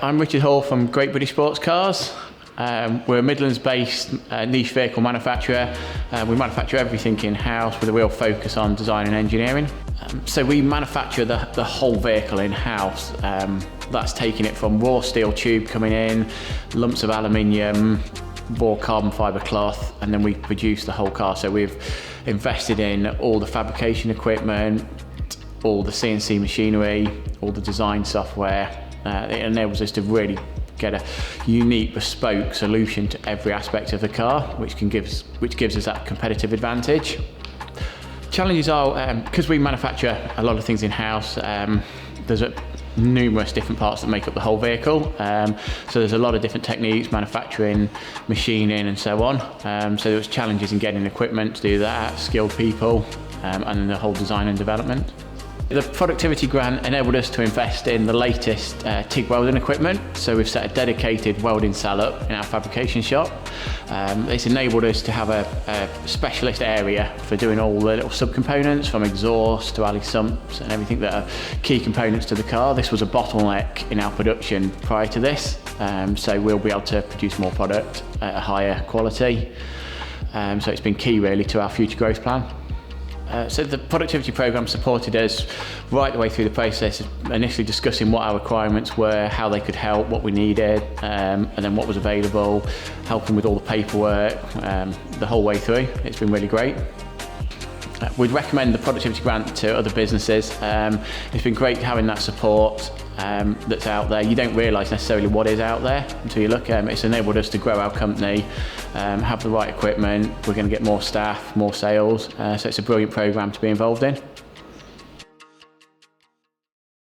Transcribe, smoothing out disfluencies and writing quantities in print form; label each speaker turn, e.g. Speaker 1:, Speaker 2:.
Speaker 1: I'm Richard Hall from Great British Sports Cars. We're a Midlands-based niche vehicle manufacturer. We manufacture everything in-house with a real focus on design and engineering. So we manufacture the whole vehicle in-house. That's taking it from raw steel tube coming in, lumps of aluminium, raw carbon fibre cloth, and then we produce the whole car. So we've invested in all the fabrication equipment, all the CNC machinery, all the design software. It enables us to really get a unique, bespoke solution to every aspect of the car, which gives us that competitive advantage. Challenges are, because we manufacture a lot of things in-house, there's numerous different parts that make up the whole vehicle. So there's a lot of different techniques, manufacturing, machining and so on. So there was challenges in getting equipment to do that, skilled people, and then the whole design and development. The productivity grant enabled us to invest in the latest TIG welding equipment. So we've set a dedicated welding cell up in our fabrication shop. It's enabled us to have a specialist area for doing all the little subcomponents, from exhaust to alley sumps and everything that are key components to the car. This was a bottleneck in our production prior to this, so we'll be able to produce more product at a higher quality. So it's been key really to our future growth plan. So the productivity programme supported us right the way through the process of initially discussing what our requirements were, how they could help, what we needed, and then what was available, helping with all the paperwork, the whole way through. It's been really great. We'd recommend the productivity grant to other businesses. It's been great having that support that's out there. You don't realise necessarily what is out there until you look. It's enabled us to grow our company, have the right equipment. We're going to get more staff, more sales. So it's a brilliant programme to be involved in.